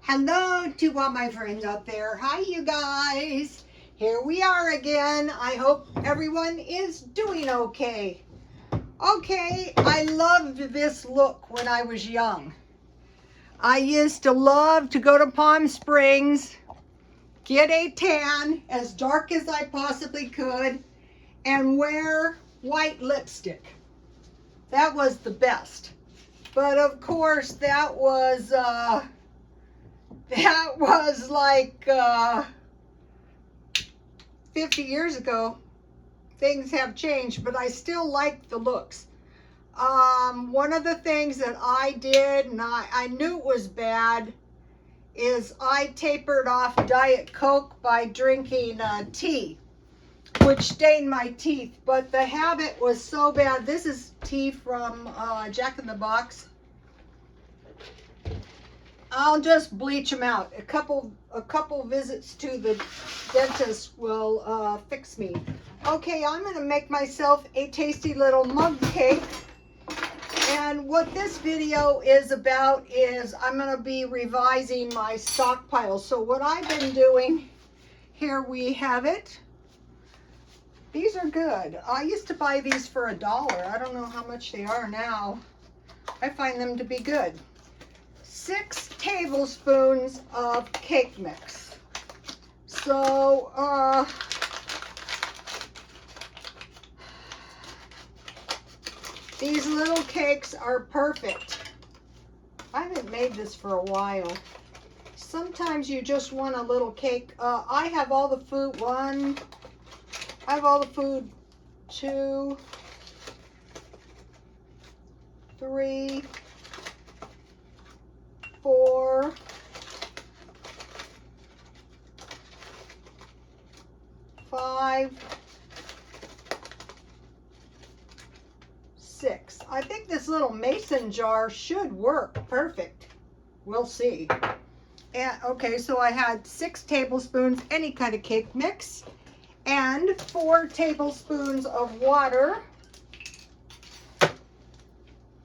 Hello to all my friends out there. Hi, you guys. Here we are again. I hope everyone is doing okay. Okay, I loved this look when I was young. I used to love to go to Palm Springs, get a tan as dark as I possibly could, and wear white lipstick. That was the best. But of course, that was like 50 years ago. Things have changed, but I still like the looks. One of the things that I did, and I knew it was bad, is I tapered off Diet Coke by drinking tea, which stained my teeth. But the habit was so bad. This is tea from Jack in the Box. I'll just bleach them out. A couple visits to the dentist will fix me. Okay, I'm going to make myself a tasty little mug cake. And what this video is about is I'm going to be revising my stockpile. So what I've been doing, here we have it. These are good. I used to buy these for $1. I don't know how much they are now. I find them to be good. 6 tablespoons of cake mix. So, these little cakes are perfect. I haven't made this for a while. Sometimes you just want a little cake. I have all the food. I have all the food. 2, 3, 4, 5, 6. I think this little mason jar should work perfect. We'll see. And okay, so I had 6 tablespoons any kind of cake mix and 4 tablespoons of water.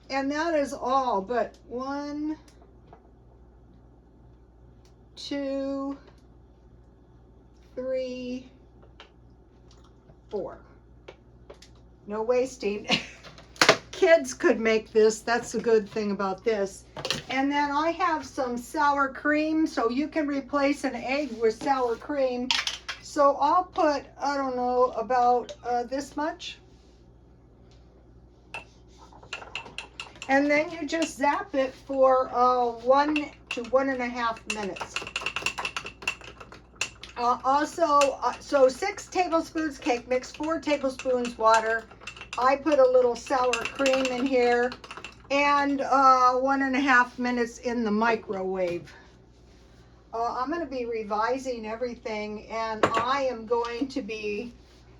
And that is all, but 1, 2, 3, 4. No wasting. Kids could make this. That's the good thing about this. And then I have some sour cream, so you can replace an egg with sour cream. So I'll put, I don't know, about this much. And then you just zap it for 1 to 1.5 minutes. So 6 tablespoons cake mix, 4 tablespoons water. I put a little sour cream in here, and 1.5 minutes in the microwave. I'm going to be revising everything, and I am going to be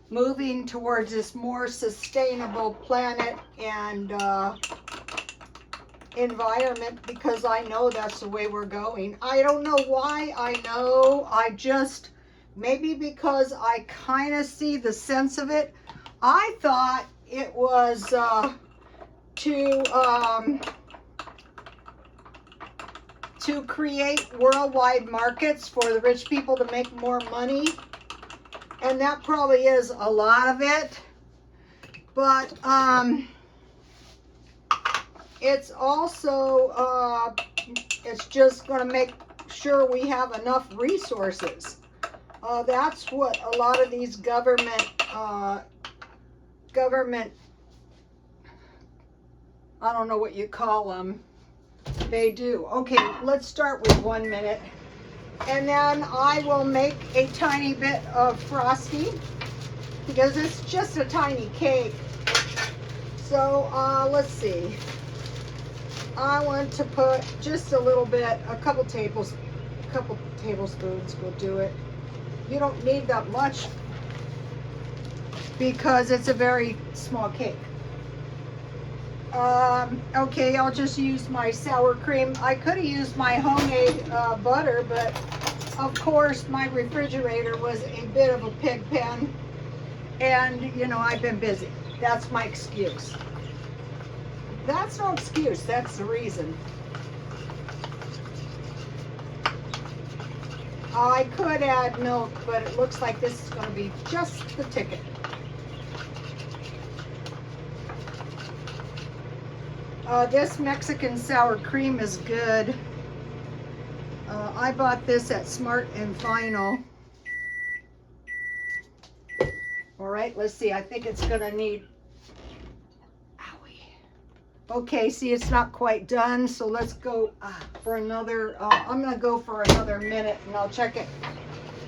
moving towards this more sustainable planet and environment, because I know that's the way we're going. I don't know why I know. I just, maybe because I kind of see the sense of it. I thought it was to create worldwide markets for the rich people to make more money. And that probably is a lot of it. But it's also, it's just going to make sure we have enough resources. That's what a lot of these government, I don't know what you call them, they do. Okay, let's start with 1 minute. And then I will make a tiny bit of frosting, because it's just a tiny cake. So let's see. I want to put just a little bit, a couple tablespoons will do it. You don't need that much because it's a very small cake. Okay, I'll just use my sour cream. I could have used my homemade butter, but of course my refrigerator was a bit of a pig pen, and you know, I've been busy. That's my excuse. That's no excuse, that's the reason. I could add milk, but it looks like this is going to be just the ticket. This Mexican sour cream is good. I bought this at Smart and Final. All right, let's see. I think it's going to need... Owie. Okay, see, it's not quite done, so let's go for another... I'm going to go for another minute, and I'll check it.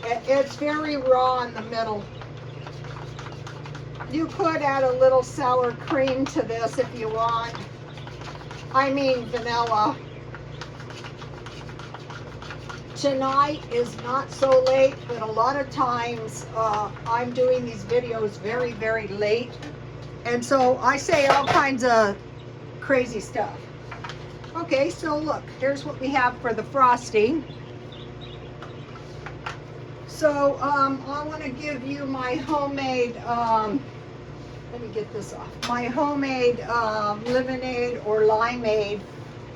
It's very raw in the middle. You could add a little sour cream to this if you want. I mean vanilla. Tonight is not so late, but a lot of times I'm doing these videos very, very late. And so I say all kinds of crazy stuff. Okay, so look, here's what we have for the frosting. So I want to give you my homemade, let me get this off, my homemade lemonade or limeade.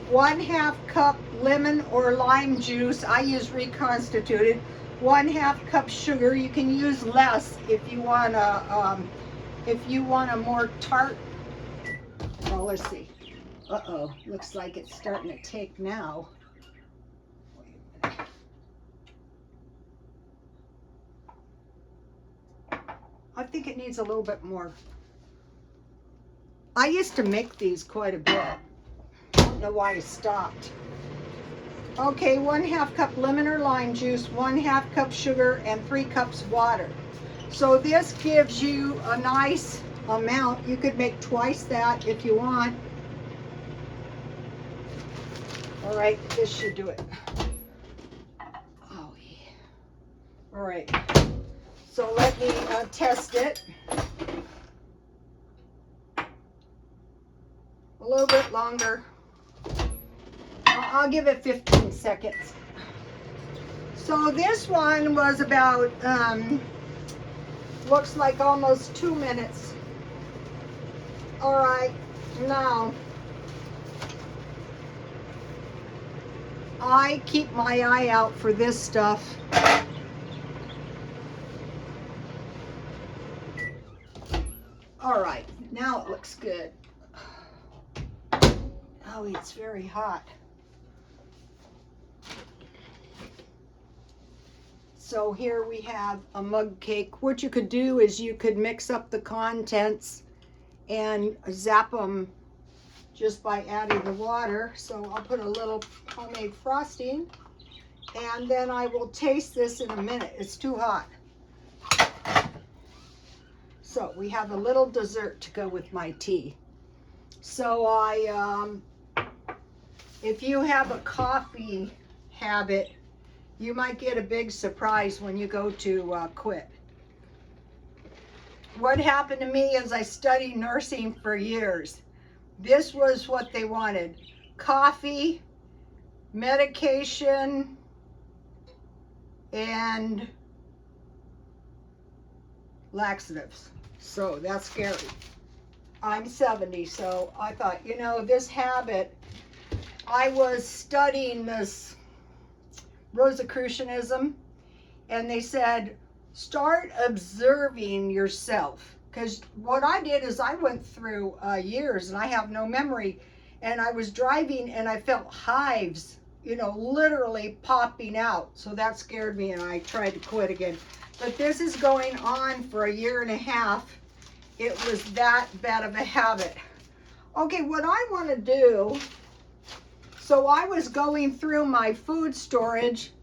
1/2 cup lemon or lime juice. I use reconstituted. 1/2 cup sugar. You can use less if you want a more tart. Well, let's see. Uh-oh, looks like it's starting to take now. Wait a minute. I think it needs a little bit more. I used to make these quite a bit. I don't know why I stopped. Okay, 1/2 cup lemon or lime juice, 1/2 cup sugar, and 3 cups water. So this gives you a nice amount. You could make twice that if you want. All right, this should do it. Oh, yeah. All right. So let me test it. A little bit longer. I'll give it 15 seconds. So this one was about, looks like almost 2 minutes. All right, now I keep my eye out for this stuff. All right, now it looks good. Oh, it's very hot. So here we have a mug cake. What you could do is you could mix up the contents and zap them just by adding the water. So I'll put a little homemade frosting, and then I will taste this in a minute. It's too hot. So we have a little dessert to go with my tea. So if you have a coffee habit, you might get a big surprise when you go to quit. What happened to me is I studied nursing for years. This was what they wanted: coffee, medication, and laxatives. So that's scary. I'm 70, so I thought, you know, this habit, I was studying this Rosicrucianism, and they said, start observing yourself. Because what I did is I went through years, and I have no memory, and I was driving, and I felt hives, you know, literally popping out. So that scared me, and I tried to quit again. But this is going on for 1.5 years. It was that bad of a habit. Okay, what I want to do, so I was going through my food storage,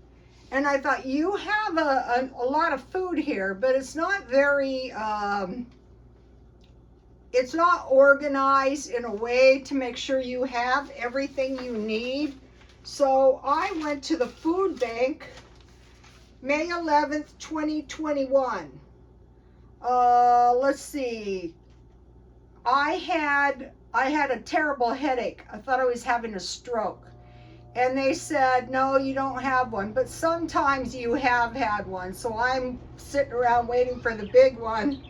and I thought, you have a lot of food here, but it's not very, it's not organized in a way to make sure you have everything you need. So I went to the food bank, May 11th, 2021. Let's see. I had a terrible headache. I thought I was having a stroke. And they said, no, you don't have one, but sometimes you have had one. So I'm sitting around waiting for the big one.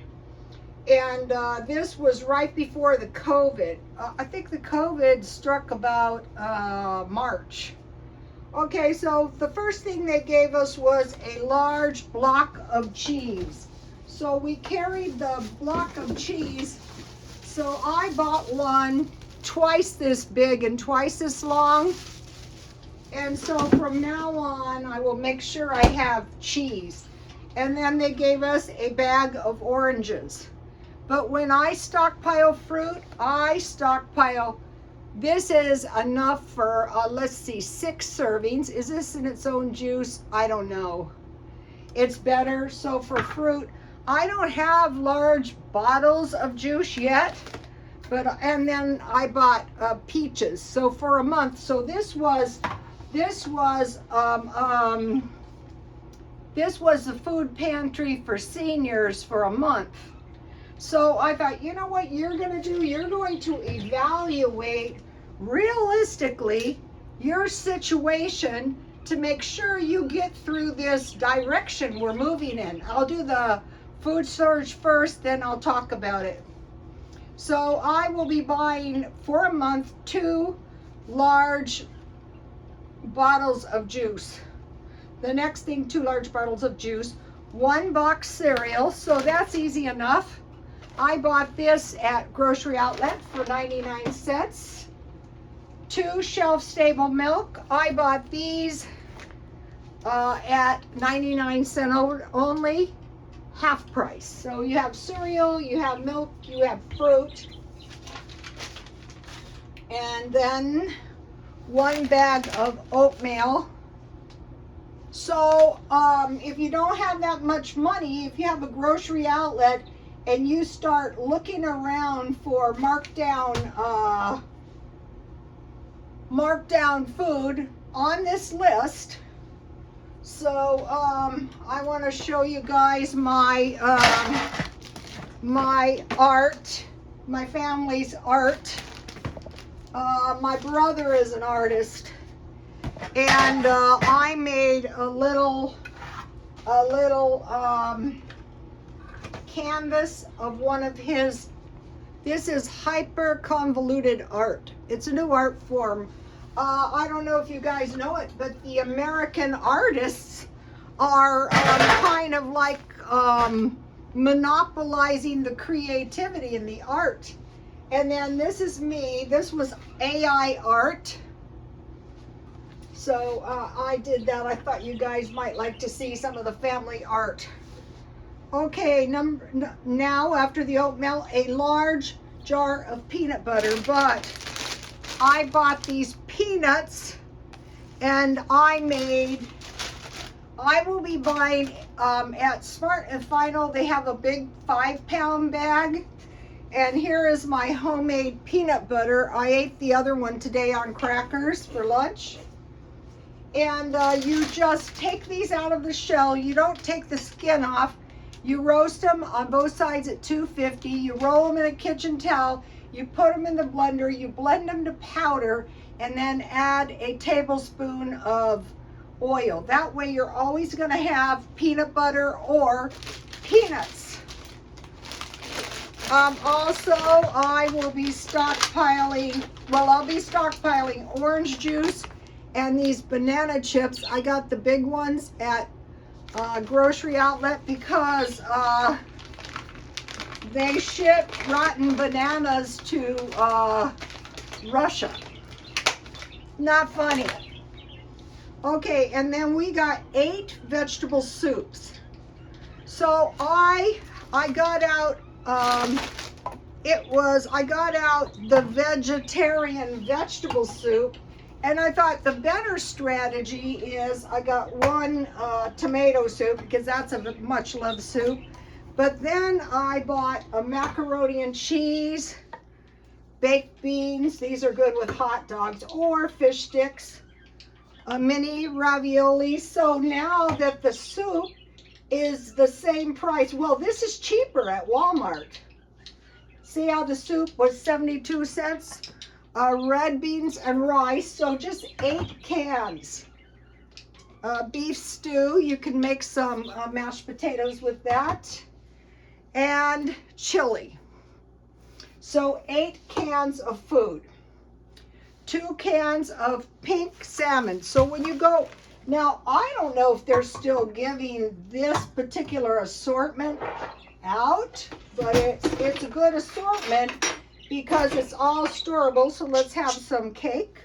And this was right before the COVID. I think the COVID struck about March. Okay, so the first thing they gave us was a large block of cheese. So we carried the block of cheese. So I bought one twice this big and twice this long. And so from now on, I will make sure I have cheese. And then they gave us a bag of oranges. But when I stockpile fruit, I stockpile. This is enough for, let's see, 6 servings. Is this in its own juice? I don't know. It's better. So for fruit, I don't have large bottles of juice yet. And then I bought peaches. So for a month. So this was the food pantry for seniors for a month. So I thought, you know what you're going to do? You're going to evaluate realistically your situation to make sure you get through this direction we're moving in. I'll do the food storage first, then I'll talk about it. So I will be buying for a month 2 large bottles of juice. The next thing, 2 large bottles of juice, 1 box cereal, so that's easy enough. I bought this at Grocery Outlet for 99 cents. 2 shelf-stable milk. I bought these at 99 cents only, half price. So you have cereal, you have milk, you have fruit. And then 1 bag of oatmeal. So if you don't have that much money, if you have a Grocery Outlet and you start looking around for markdown food on this list. So I want to show you guys my my art, my family's art. My brother is an artist, and I made a little canvas of one of his. This is hyper convoluted art. It's a new art form. I don't know if you guys know it, but the American artists are kind of like monopolizing the creativity in the art. And then this is me. This was AI art. So I did that. I thought you guys might like to see some of the family art. Okay, now after the oatmeal, a large jar of peanut butter, but I bought these peanuts and I will be buying at Smart and Final. They have a big 5-pound bag, and here is my homemade peanut butter. I ate the other one today on crackers for lunch. And you just take these out of the shell. You don't take the skin off. You roast them on both sides at 250. You roll them in a kitchen towel. You put them in the blender. You blend them to powder, and then add a tablespoon of oil. That way you're always going to have peanut butter or peanuts. Also, I will be stockpiling, I'll be stockpiling orange juice and these banana chips. I got the big ones at Grocery Outlet because they ship rotten bananas to Russia. Not funny. Okay, and then we got 8 vegetable soups. So I got out I got out the vegetarian vegetable soup, and I thought the better strategy is I got 1 tomato soup because that's a much loved soup. But then I bought a macaroni and cheese, baked beans, these are good with hot dogs, or fish sticks, a mini ravioli. So now that the soup is the same price, well, this is cheaper at Walmart. See how the soup was 72 cents? Red beans and rice, so just 8 cans. Beef stew, you can make some mashed potatoes with that. And chili. So 8 cans of food. 2 cans of pink salmon. So when you go, now I don't know if they're still giving this particular assortment out, but it's a good assortment because it's all storable. So let's have some cake.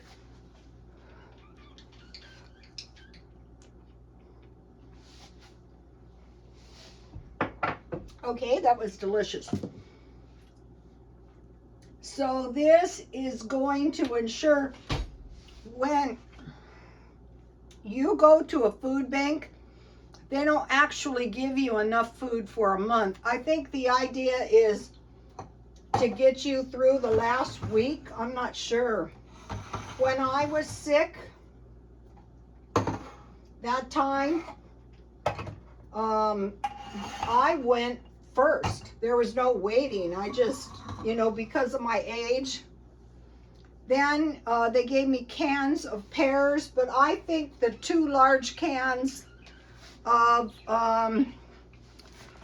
Okay, that was delicious. So this is going to ensure when you go to a food bank, they don't actually give you enough food for a month. I think the idea is to get you through the last week. I'm not sure. When I was sick, that time, I went first. There was no waiting. I just, you know, because of my age. Then they gave me cans of pears, but I think the 2 large cans of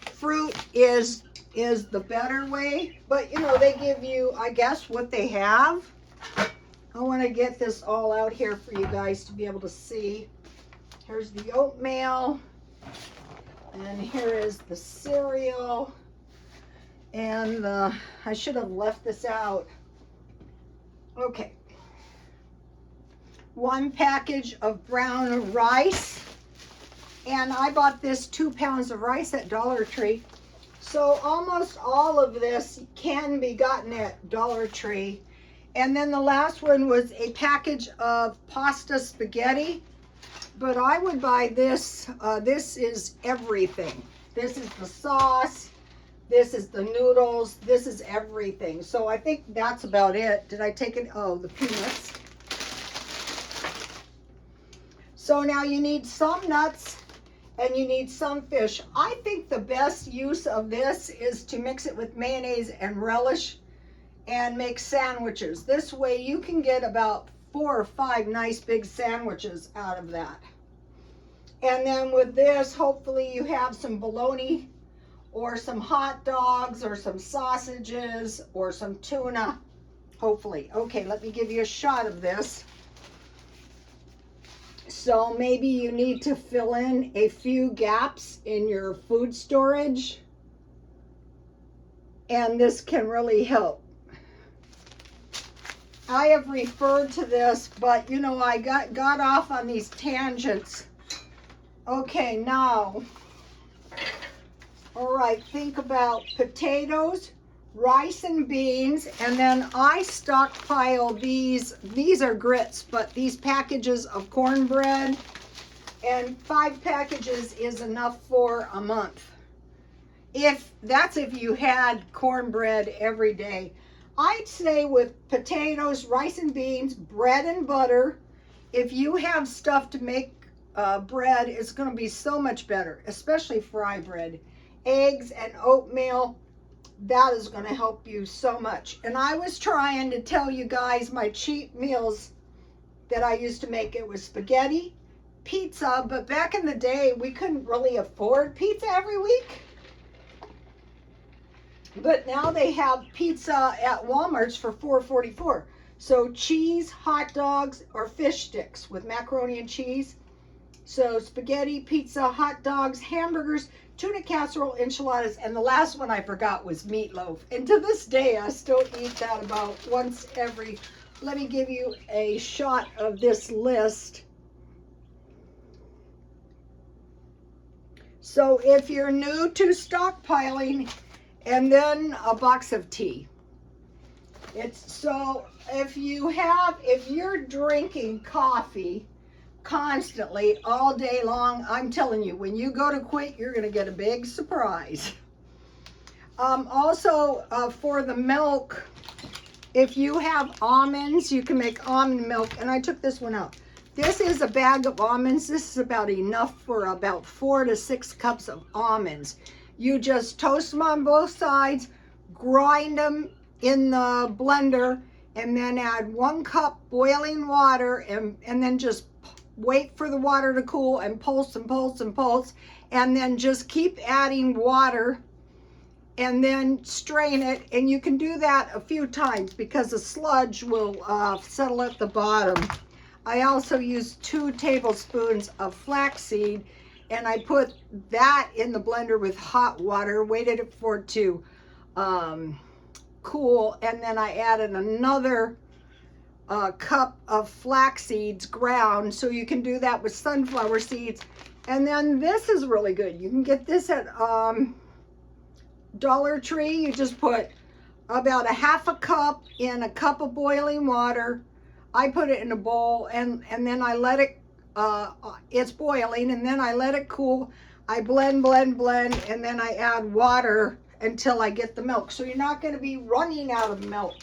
fruit is the better way. But you know, they give you, I guess, what they have. I want to get this all out here for you guys to be able to see. Here's the oatmeal, and here is the cereal, and I should have left this out. Okay, 1 package of brown rice, and I bought this 2 pounds of rice at Dollar Tree. So almost all of this can be gotten at Dollar Tree. And then the last one was a package of pasta spaghetti, but I would buy this. This is everything. This is the sauce. This is the noodles. This is everything. So I think that's about it. Did I take it? Oh, the peanuts. So now you need some nuts and you need some fish. I think the best use of this is to mix it with mayonnaise and relish and make sandwiches. This way you can get about 4 or 5 nice big sandwiches out of that. And then with this, hopefully you have some bologna or some hot dogs or some sausages or some tuna, hopefully. Okay, let me give you a shot of this. So maybe you need to fill in a few gaps in your food storage, and this can really help. I have referred to this, but you know, I got off on these tangents. Okay, now, all right, think about potatoes, rice and beans, and then I stockpile these. These are grits, but these packages of cornbread, and 5 packages is enough for a month. If you had cornbread every day. I'd say with potatoes, rice and beans, bread and butter, if you have stuff to make bread, it's going to be so much better, especially fry bread. Eggs and oatmeal, that is going to help you so much. And I was trying to tell you guys my cheap meals that I used to make. It was spaghetti, pizza, but back in the day, we couldn't really afford pizza every week. But now they have pizza at Walmart's for $4.44. So cheese, hot dogs, or fish sticks with macaroni and cheese. So spaghetti, pizza, hot dogs, hamburgers, tuna casserole, enchiladas, and the last one I forgot was meatloaf. And to this day, I still eat that about once every. Let me give you a shot of this list. So if you're new to stockpiling, and then a box of tea. It's so if you're drinking coffee constantly all day long, I'm telling you, when you go to quit, you're going to get a big surprise. Also, for the milk, if you have almonds, you can make almond milk. And I took this one out. This is a bag of almonds. This is about enough for about 4 to 6 cups of almonds. You just toast them on both sides, grind them in the blender, and then add 1 cup boiling water, and then just wait for the water to cool and pulse and pulse and pulse, and then just keep adding water and then strain it. And you can do that a few times because the sludge will settle at the bottom. I also use 2 tablespoons of flaxseed, and I put that in the blender with hot water, waited for it to cool, and then I added another cup of flax seeds ground. So you can do that with sunflower seeds. And then this is really good. You can get this at Dollar Tree. You just put about a half a cup in a cup of boiling water. I put it in a bowl, and then I let it, it's boiling, and then I let it cool. I blend, and then I add water until I get the milk. So you're not going to be running out of milk.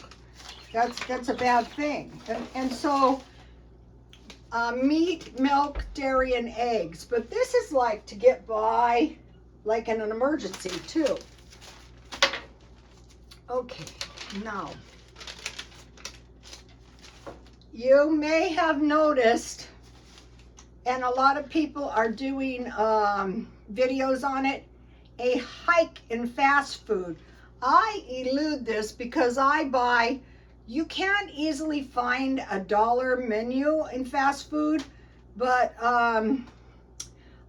That's a bad thing. And so meat, milk, dairy, and eggs. But this is like to get by, like in an emergency too. Okay, now you may have noticed, and a lot of people are doing videos on it, a hike in fast food. I elude this because you can't easily find a dollar menu in fast food, but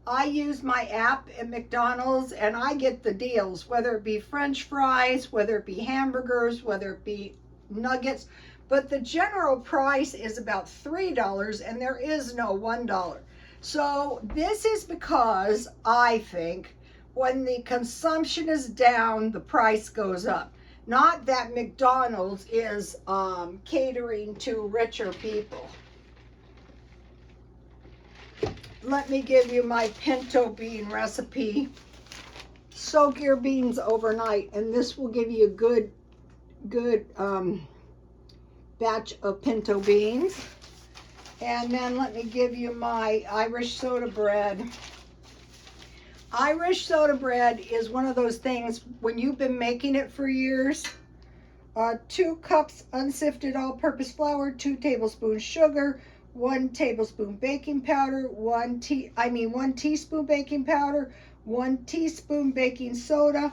I use my app at McDonald's and I get the deals, whether it be French fries, whether it be hamburgers, whether it be nuggets, but the general price is about $3 and there is no $1. So this is because I think when the consumption is down, the price goes up. Not that McDonald's is catering to richer people. Let me give you my pinto bean recipe. Soak your beans overnight, and this will give you a good batch of pinto beans. And then let me give you my Irish soda bread. Irish soda bread is one of those things when you've been making it for years. 2 cups unsifted all-purpose flour, 2 tablespoons sugar, 1 tablespoon baking powder, 1 teaspoon baking powder, 1 teaspoon baking soda,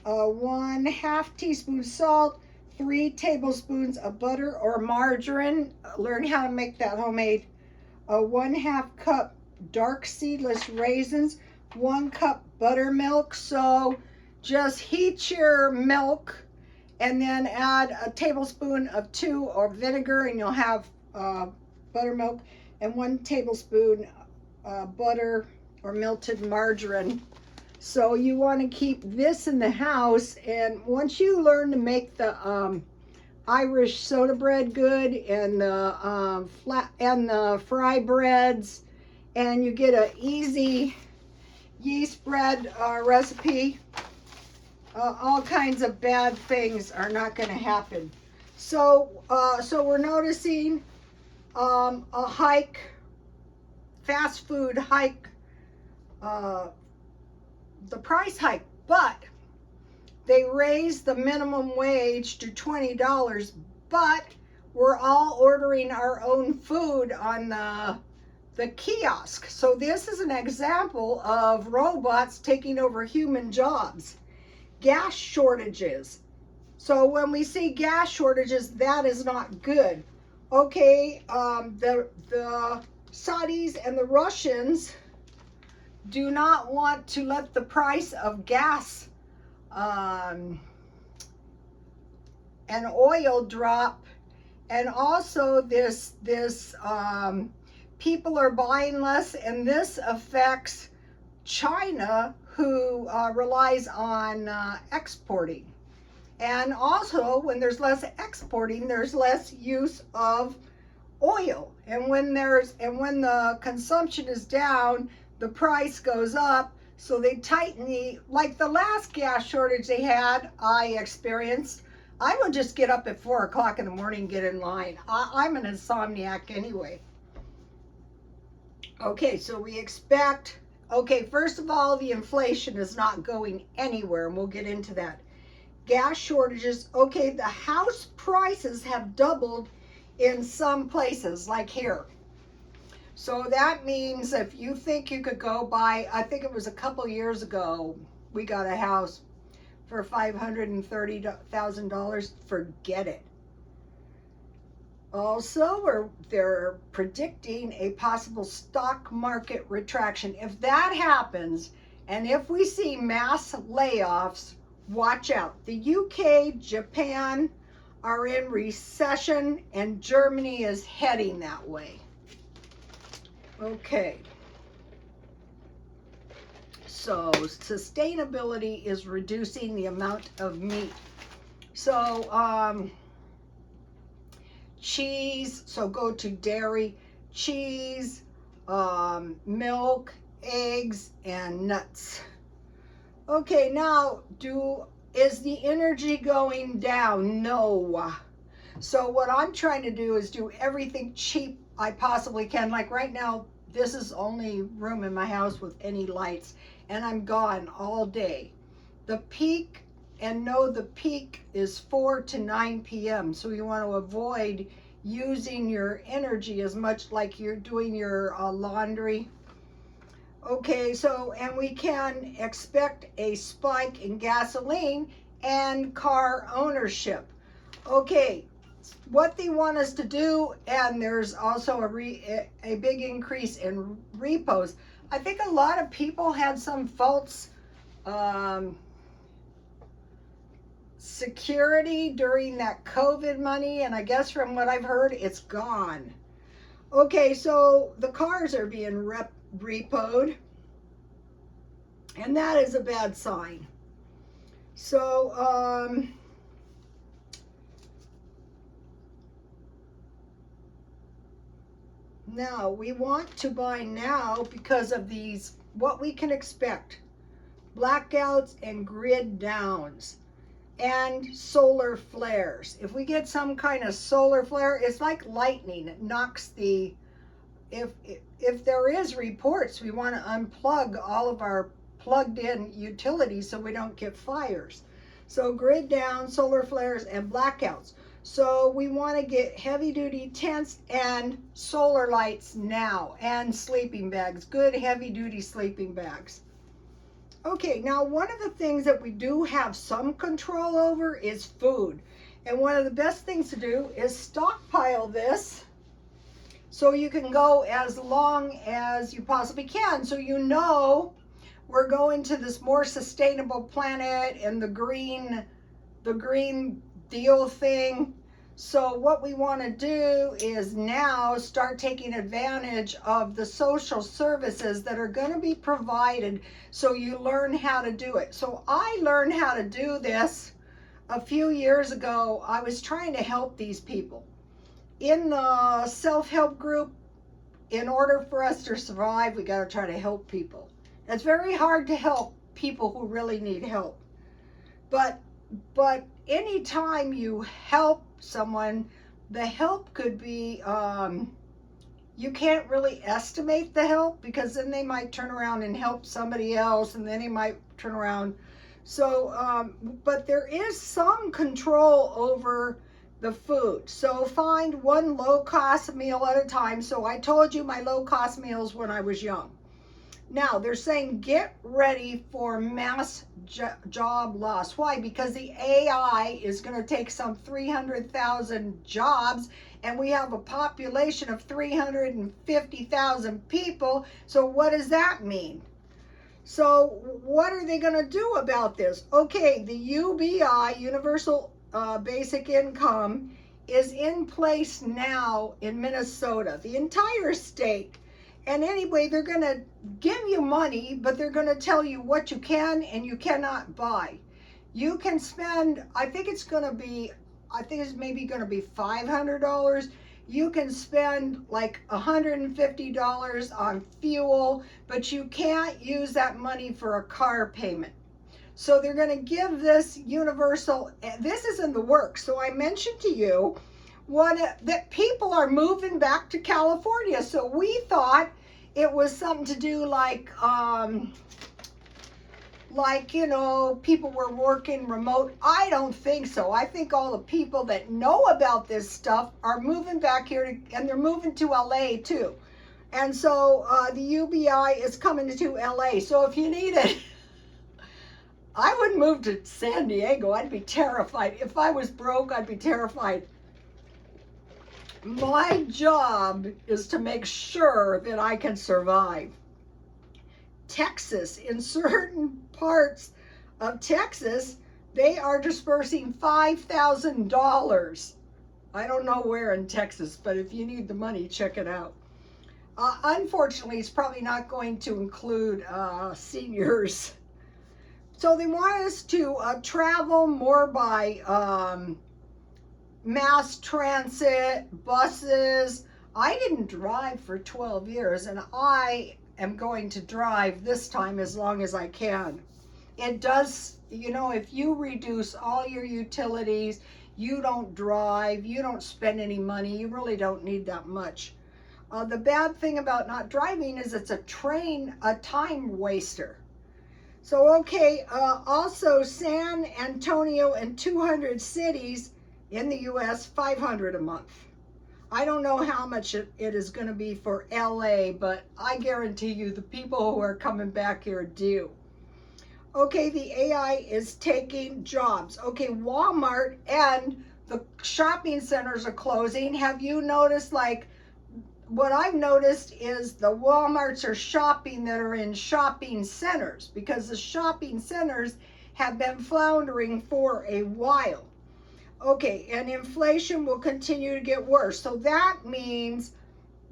1/2 teaspoon salt, 3 tablespoons of butter or margarine. Learn how to make that homemade. 1/2 cup dark seedless raisins, 1 cup buttermilk. So just heat your milk and then add a tablespoon of 2 or vinegar, and you'll have buttermilk, and 1 tablespoon butter or melted margarine. So you want to keep this in the house, and once you learn to make the Irish soda bread good, and the fry breads, and you get an easy yeast bread recipe, all kinds of bad things are not going to happen. So we're noticing a hike, fast food hike, the price hike, but they raised the minimum wage to $20, but we're all ordering our own food on the kiosk. So this is an example of robots taking over human jobs. Gas shortages. So when we see gas shortages, that is not good. Okay, the Saudis and the Russians do not want to let the price of gas and oil drop, and also this people are buying less, and this affects China, who relies on exporting. And also, when there's less exporting, there's less use of oil. And when the consumption is down, the price goes up. So they tighten like the last gas shortage they had, I experienced. I would just get up at 4 o'clock in the morning and get in line. I'm an insomniac anyway. Okay, so we expect, first of all, the inflation is not going anywhere, and we'll get into that. Gas shortages. Okay, the house prices have doubled in some places, like here. So that means if you think you could go buy, I think it was a couple years ago, we got a house for $530,000, forget it. Also, they're predicting a possible stock market retraction. If that happens, and if we see mass layoffs, watch out. The UK, Japan are in recession, and Germany is heading that way. Okay. So sustainability is reducing the amount of meat. So cheese, so go to dairy, cheese, milk, eggs, and nuts. Okay, now is the energy going down? No. So what I'm trying to do is do everything cheap I possibly can. Like right now, this is only room in my house with any lights, and I'm gone all day. The peak, and the peak is 4 to 9 p.m. So you want to avoid using your energy as much like you're doing your laundry. Okay, so, and we can expect a spike in gasoline and car ownership. Okay, what they want us to do, and there's also a big increase in repos. I think a lot of people had some false security during that COVID money, and I guess from what I've heard, it's gone. Okay, so the cars are being repoed, and that is a bad sign. So now we want to buy now because of these, what we can expect: blackouts and grid downs and solar flares. If we get some kind of solar flare, it's like lightning. It knocks the, if there is reports, we want to unplug all of our plugged in utilities so we don't get fires. So grid down, solar flares, and blackouts. So we want to get heavy duty tents and solar lights now, and sleeping bags, good heavy duty sleeping bags. Okay, now one of the things that we do have some control over is food. And one of the best things to do is stockpile this so you can go as long as you possibly can. So you know we're going to this more sustainable planet and the green deal thing. So what we want to do is now start taking advantage of the social services that are going to be provided, so you learn how to do it. So I learned how to do this a few years ago. I was trying to help these people in the self-help group. In order for us to survive, we got to try to help people. It's very hard to help people who really need help, but anytime you help someone, the help could be, you can't really estimate the help, because then they might turn around and help somebody else, and then they might turn around. So, but there is some control over the food. So find one low-cost meal at a time. So I told you my low-cost meals when I was young. Now they're saying get ready for mass job loss. Why? Because the AI is going to take some 300,000 jobs, and we have a population of 350,000 people. So what does that mean? So what are they going to do about this? Okay, the UBI, Universal Basic Income, is in place now in Minnesota, the entire state. And anyway, they're going to give you money, but they're going to tell you what you can and you cannot buy. You can spend, I think it's maybe going to be $500. You can spend like $150 on fuel, but you can't use that money for a car payment. So they're going to give this universal, this is in the works. So I mentioned to you that people are moving back to California. So we thought it was something to do like people were working remote. I don't think so. I think all the people that know about this stuff are moving back here, and they're moving to LA too. And so the UBI is coming to LA. So if you need it, I wouldn't move to San Diego. I'd be terrified. If I was broke, I'd be terrified. My job is to make sure that I can survive. Texas, in certain parts of Texas, they are dispersing $5,000. I don't know where in Texas, but if you need the money, check it out. Unfortunately, it's probably not going to include seniors. So they want us to travel more by mass transit, buses. I didn't drive for 12 years, and I am going to drive this time as long as I can. It does, you know, if you reduce all your utilities, you don't drive, you don't spend any money, you really don't need that much. The bad thing about not driving is it's a time waster. So, okay, also San Antonio and 200 cities in the U.S., 500 a month. I don't know how much it is going to be for LA, but I guarantee you the people who are coming back here do. Okay, the AI is taking jobs. Okay, Walmart and the shopping centers are closing. Have you noticed, like, what I've noticed is the Walmarts are shopping that are in shopping centers, because the shopping centers have been floundering for a while. Okay, and inflation will continue to get worse. So that means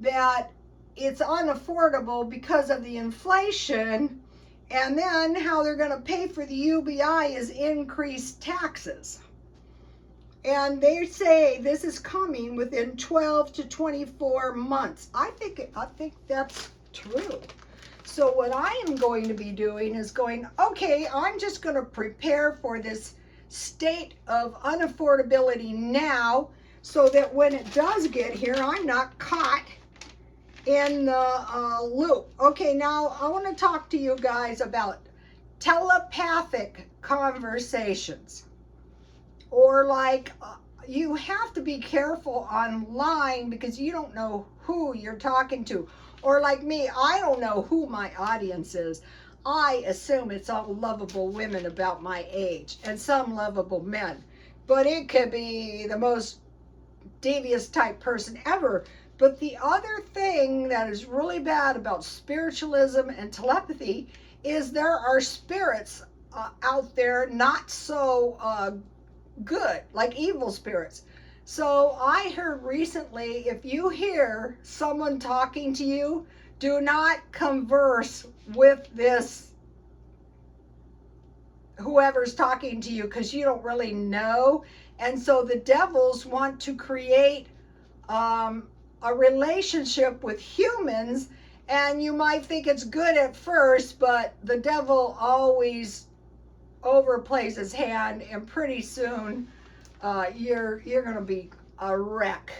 that it's unaffordable because of the inflation. And then how they're going to pay for the UBI is increased taxes. And they say this is coming within 12 to 24 months. I think that's true. So what I am going to be doing is going, okay, I'm just going to prepare for this state of unaffordability now, so that when it does get here, I'm not caught in the loop. Okay, now I want to talk to you guys about telepathic conversations. Or like, you have to be careful online because you don't know who you're talking to. Or like me, I don't know who my audience is. I assume it's all lovable women about my age and some lovable men. But it could be the most devious type person ever. But the other thing that is really bad about spiritualism and telepathy is there are spirits out there not so good, like evil spirits. So I heard recently, if you hear someone talking to you, do not converse with this whoever's talking to you, because you don't really know. And so the devils want to create a relationship with humans, and you might think it's good at first, but the devil always overplays his hand, and pretty soon you're gonna be a wreck.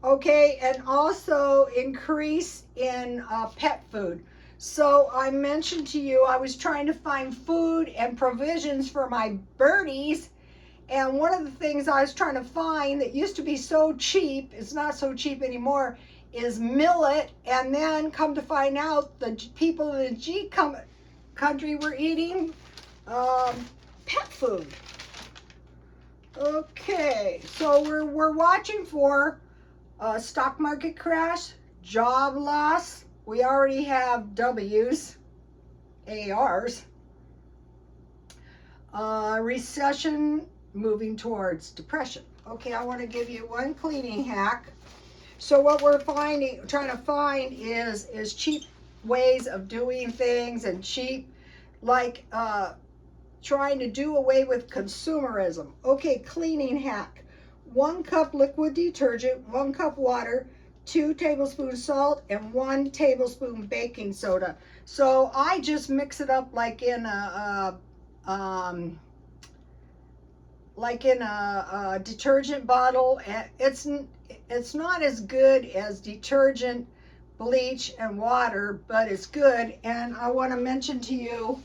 Okay, and also increase in pet food. So I mentioned to you I was trying to find food and provisions for my birdies, and one of the things I was trying to find that used to be so cheap, it's not so cheap anymore, is millet. And then come to find out, the people in the G country were eating pet food. Okay, so we're watching for stock market crash, job loss. We already have W's, ARs. Recession, moving towards depression. Okay, I want to give you one cleaning hack. So what we're trying to find is cheap ways of doing things, and cheap, like trying to do away with consumerism. Okay, cleaning hack. 1 cup liquid detergent, 1 cup water, 2 tablespoons salt, and 1 tablespoon baking soda. So I just mix it up like in a detergent bottle. And it's not as good as detergent, bleach, and water, but it's good. And I want to mention to you,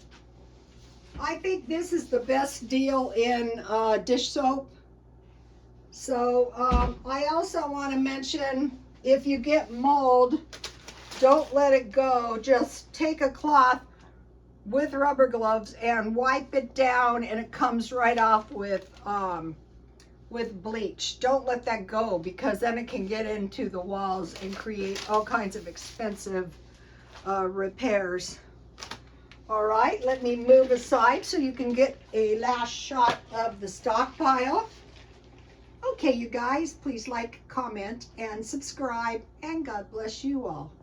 I think this is the best deal in dish soap. So I also want to mention, if you get mold, don't let it go. Just take a cloth, with rubber gloves and wipe it down, and it comes right off with bleach. Don't let that go, because then it can get into the walls and create all kinds of expensive repairs. All right, let me move aside so you can get a last shot of the stockpile. Okay, you guys, please like, comment, and subscribe, and God bless you all.